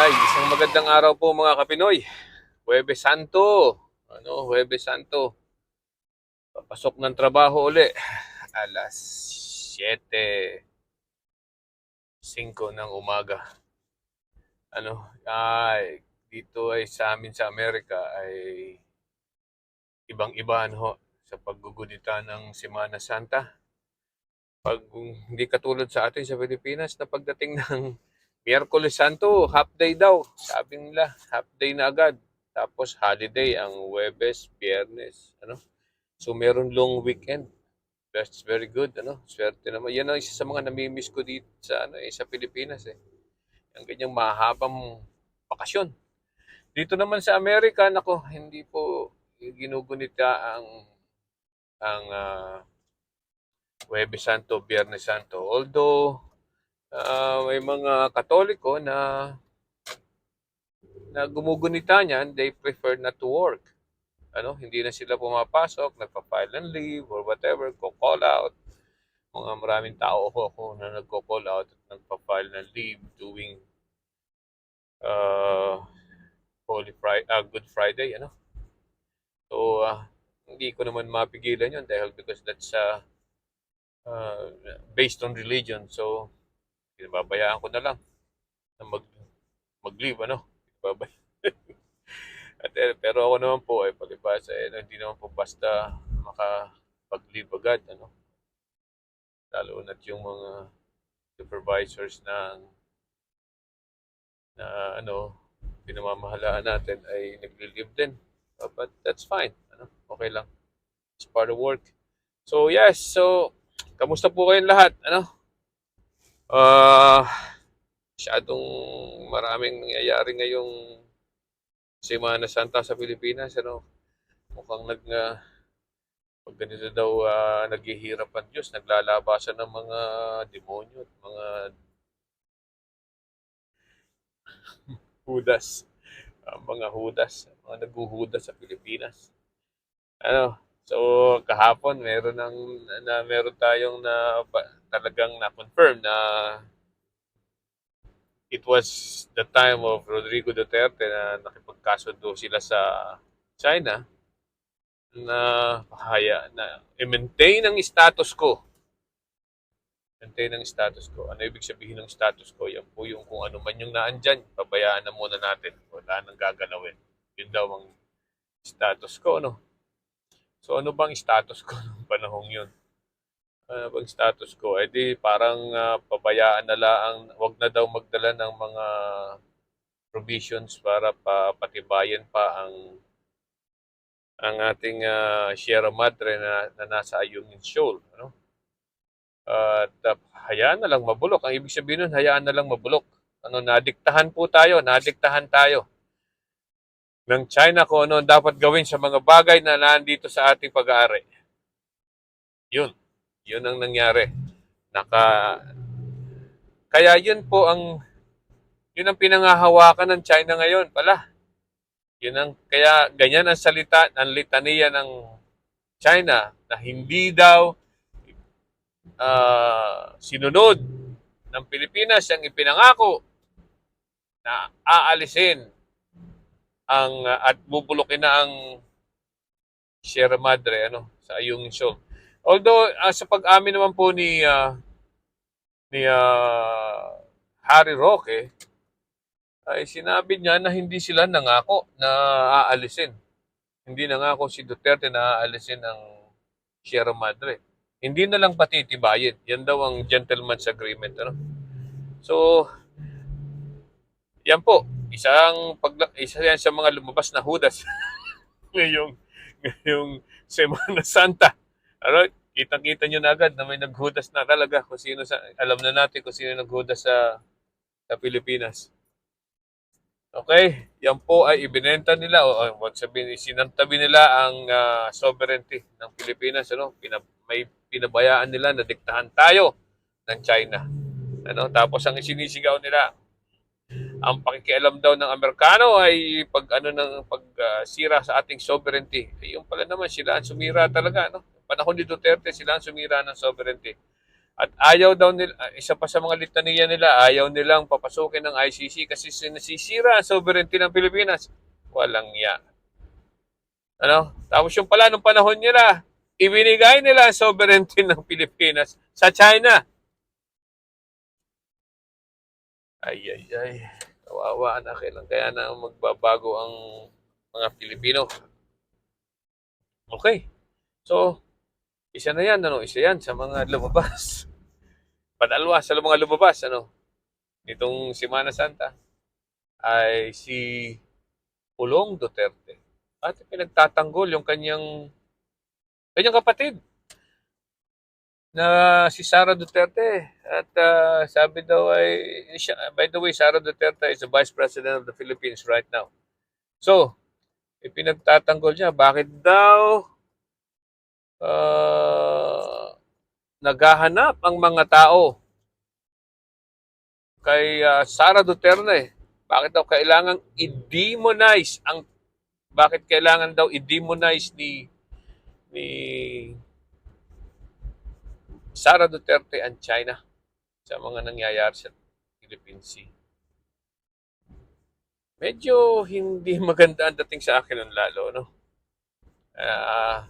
Isang magandang araw po mga Kapinoy. Huwebes Santo. Huwebes Santo. Papasok ng trabaho uli. Alas 7:05 ng umaga. Dito ay sa amin sa Amerika ay ibang-iba sa paggugunita ng Semana Santa. Pag hindi katulad sa atin sa Pilipinas na pagdating ng Miyerkules Santo, half day daw. Sabi nila, half day na agad. Tapos holiday ang Huwebes, Biyernes, So meron long weekend. That's very good, Swerte naman. Yan ang isa sa mga namimiss ko dito sa Pilipinas eh. Ang ganyang mahabang bakasyon. Dito naman sa Amerika, nako, hindi po ginugunita ang Huwebes Santo, Biyernes Santo. Although may mga Katoliko na gumugunita niyan, they prefer not to work. Hindi na sila pumapasok, nagpa-file ng leave or whatever, call out. Mga maraming tao ako na nagko-call out at nagpa-file ng leave doing Good Friday, So, hindi ko naman mapigilan yun dahil because that's based on religion. So, pinababayaan ko na lang na mag-leave, Pero ako naman po ay palibasa hindi naman po basta makapag-leave agad, Lalo na't yung mga supervisors na pinamamahalaan natin ay nagli-leave din. But that's fine, Okay lang. It's part of work. So yes, kamusta po kayong lahat, Uh, Masyadong maraming nangyayari ngayong Semana Santa sa Pilipinas, Mukhang pag ganito daw naghihirap ang Diyos, naglalabasan ng mga demonyo at mga hudas, mga naghuhudas sa Pilipinas. So kahapon meron tayong talagang na-confirm na it was the time of Rodrigo Duterte na nakipagkasundo sila sa China na i-maintain ang status quo. Maintain ang status quo. Ano ibig sabihin ng status quo? Yan po yung kung ano man yung naandyan, pabayaan na muna natin. Wala nang gagalawin. Yun daw ang status quo, So ano bang status quo ng panahong yun? Ano bang status quo? Di parang pabayaan na lang, wag na daw magdala ng mga provisions para patibayan pa ang ating Sierra Madre na nasa Ayungin Shoal, At hayaan na lang mabulok. Ang ibig sabihin nun, hayaan na lang mabulok. Nadiktahan tayo ng China kung ano dapat gawin sa mga bagay na nandito sa ating pag-aari. Yun ang nangyari. Kaya yun ang pinangahawakan ng China ngayon pala. Kaya ganyan ang salita, ang litaniya ng China na hindi daw sinunod ng Pilipinas ang ipinangako na aalisin at bubulukin na ang Sierra Madre sa Ayungin Shoal. Although sa pag-amin naman po ni Harry Roque ay sinabi niya na hindi sila nangako na aalisin. Hindi nangako si Duterte na aalisin ang Sierra Madre. Hindi na lang patitibayin. Yan daw ang gentleman's agreement, So, yan po. Isa yan sa mga lumabas na hudas ngayong Semana Santa. Kitang-kita nyo na agad na may naghudas na talaga alam na natin kung sino naghudas sa Pilipinas. Okay, yan po ay ibinenta nila o sabihin, sinantabi nila ang sovereignty ng Pilipinas, may pinabayaan nila na diktahan tayo ng China. Tapos ang sinisigaw nila, ang pakikialam daw ng Amerikano ay sira sa ating sovereignty. Yung pala naman sila ang sumira talaga, Panahon ni Duterte sila ang sumira ng sovereignty. At ayaw daw nila, isa pa sa mga litanya nila, ayaw nilang papasukin ng ICC kasi nasisira ang sovereignty ng Pilipinas. Walang ya. Ano? Tapos yung pala nung panahon nila, ibinigay nila ang sovereignty ng Pilipinas sa China. Ay, ay, ay. Kawawa na kailan kaya na magbabago ang mga Pilipino. Okay. So, isa na yan, ano? Isa yan sa mga lumabas. Padalwa sa mga lumabas, ano? Nitong Semana Santa ay si Pulong Duterte. At pinagtatanggol yung kanyang kapatid na si Sara Duterte. At sabi daw ay, by the way, Sara Duterte is the Vice President of the Philippines right now. So, ipinagtatanggol niya, bakit daw naghahanap ang mga tao kay Sara Duterte? Bakit daw kailangan i-demonize bakit kailangan daw i-demonize ni Sara Duterte ang China sa mga nangyayari sa Philippine Sea? Medyo hindi maganda ang dating sa akin nun lalo, no? Uh,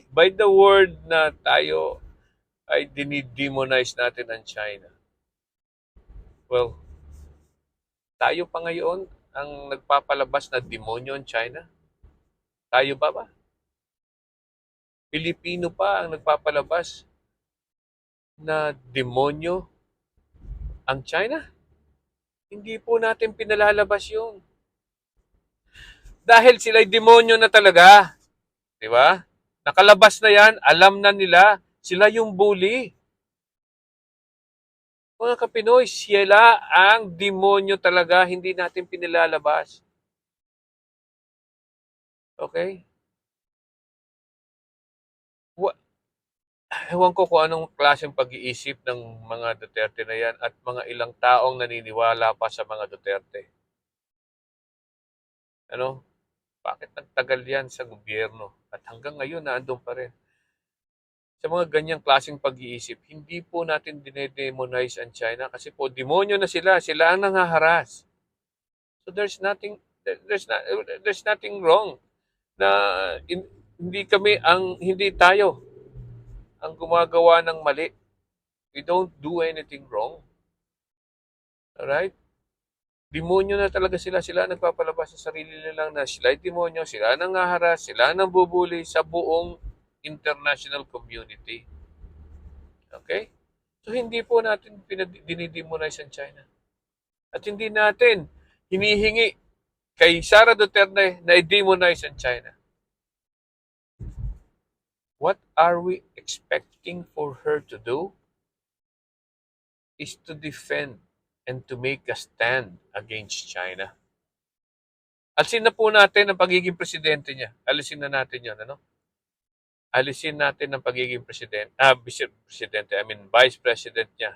by the word na tayo ay dinidemonize natin ang China. Well, tayo pa ngayon ang nagpapalabas na demonyo ang China? Tayo ba? Pilipino pa ang nagpapalabas na demonyo ang China? Hindi po natin pinalalabas yun. Dahil sila'y demonyo na talaga. Di ba? Nakalabas na yan, alam na nila, sila yung bully. Mga Kapinoy, sila ang demonyo talaga, hindi natin pinilalabas. Okay? Ewan ko kung anong klaseng pag-iisip ng mga Duterte na yan at mga ilang taong naniniwala pa sa mga Duterte. Ano? Bakit nagtagal yan sa gobyerno? At hanggang ngayon, naandun pa rin. Sa mga ganyang klaseng pag-iisip, hindi po natin dinedemonize ang China kasi po demonyo na sila. Sila ang nangaharas. So there's nothing wrong na hindi tayo ang gumagawa ng mali. We don't do anything wrong. Alright? Demonyo na talaga sila. Sila nagpapalabas sa sarili nila na sila ay demonyo, sila nang haharas, sila nang bubuli sa buong international community. Okay? So hindi po natin dinidemonize ang China. At hindi natin hinihingi kay Sara Duterte na i-demonize ang China. What are we expecting for her to do? Is to defend and to make a stand against China. Alisin na po natin ang pagiging presidente niya. Alisin na natin yun, ano? Alisin natin ang pagiging vice president niya.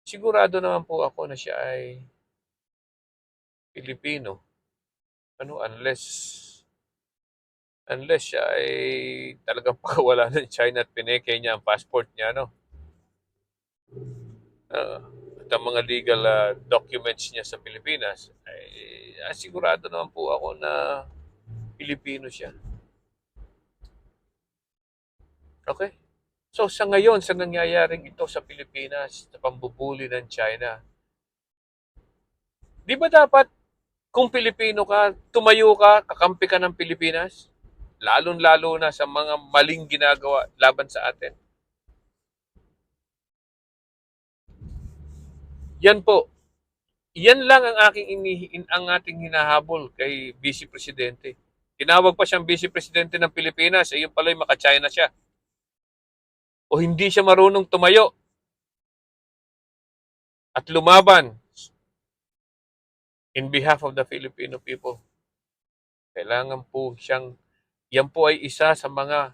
Sigurado naman po ako na siya ay Pilipino. Ano, unless siya ay talagang pakawala ng China at pineke niya ang passport niya, no? At ang mga legal documents niya sa Pilipinas, ay sigurado naman po ako na Pilipino siya. Okay? So sa ngayon, sa nangyayaring ito sa Pilipinas, sa pambubuli ng China, di ba dapat kung Pilipino ka, tumayo ka, kakampi ka ng Pilipinas? Lalong-lalo na sa mga maling ginagawa laban sa atin. Yan po. Yan lang ang ating hinahabol kay Vice Presidente. Tinawag pa siyang Vice Presidente ng Pilipinas, yun pala yung maka-China siya. O hindi siya marunong tumayo at lumaban in behalf of the Filipino people. Kailangan po yan po ay isa sa mga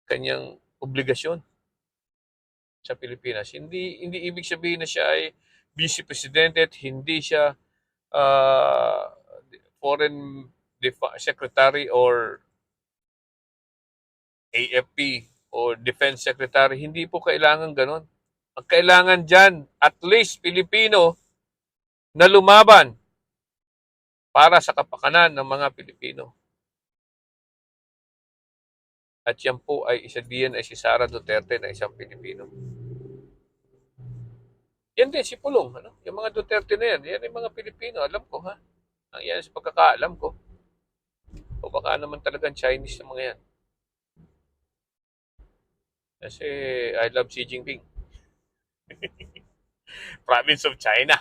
kanyang obligasyon sa Pilipinas. Hindi ibig sabihin na siya ay Vice Presidente at hindi siya Foreign Secretary or AFP o Defense Secretary. Hindi po kailangan ganon. Ang kailangan dyan, at least Pilipino na lumaban para sa kapakanan ng mga Pilipino. At yan po ay isa diyan ay si Sara Duterte na isang Pilipino. Yan din si Pulong, ano? Yung mga Duterte na yan ay mga Pilipino, alam ko ha. Ang yan sa pagkakaalam ko. O baka naman talagang Chinese na mga yan. Kasi I love Xi Jinping. Province of China.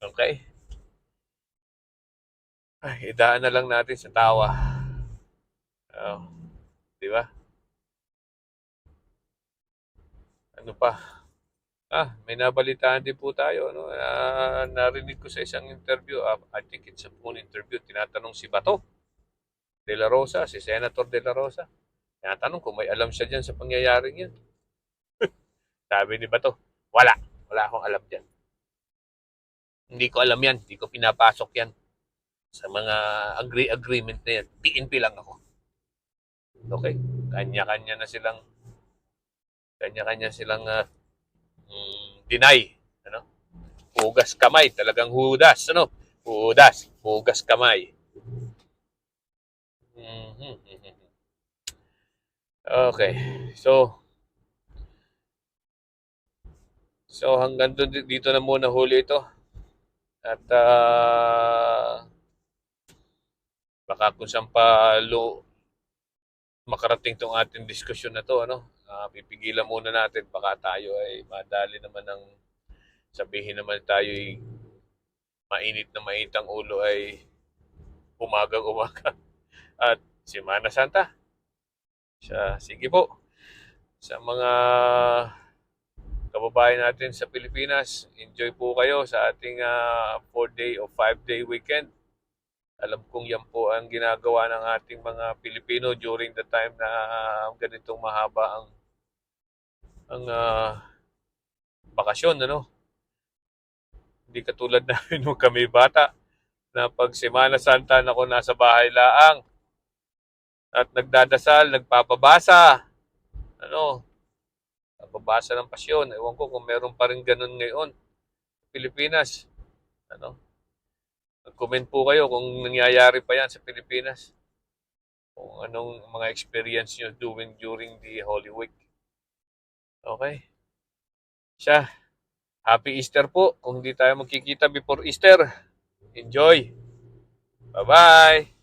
Okay? Ay, idaan na lang natin sa tawa. Oh, di ba? Ano pa? May nabalitaan din po tayo. Ano? Narinig ko sa isang interview, I think it's a phone interview, tinatanong si Bato de la Rosa, si Senator de la Rosa. Tinatanong kung may alam siya dyan sa pangyayaring yan. Sabi ni Bato, wala. Wala akong alam dyan. Hindi ko alam yan. Hindi ko pinapasok yan sa mga agreement na yan. PNP lang ako. Okay? Kanya-kanya silang deny. Ano? Hugas kamay. Talagang hudas. Ano? Hugas kamay. Okay. So hanggang dito na muna huli ito. At baka kung saan pa makarating tong ating diskusyon na to, ano? Pipigilan muna natin, baka tayo ay madali naman ng sabihin naman tayo ay mainit na mainit ang ulo ay umagang-umaga. At Semana Santa. Sige po. Sa mga kababayan natin sa Pilipinas, enjoy po kayo sa ating 4-day o 5-day weekend. Alam kong yan po ang ginagawa ng ating mga Pilipino during the time na ganitong mahaba ang bakasyon, ano? Hindi katulad namin nung kami bata na pag Semana Santa ako nasa bahay laang at nagdadasal, nagpapabasa. Ano? Pabasa ng pasyon. Ewan ko kung meron pa rin ganun ngayon sa Pilipinas. Ano? Mag-comment po kayo kung nangyayari pa yan sa Pilipinas. Kung anong mga experience nyo during the Holy Week. Okay? Happy Easter po. Kung hindi tayo magkikita before Easter, enjoy. Bye-bye.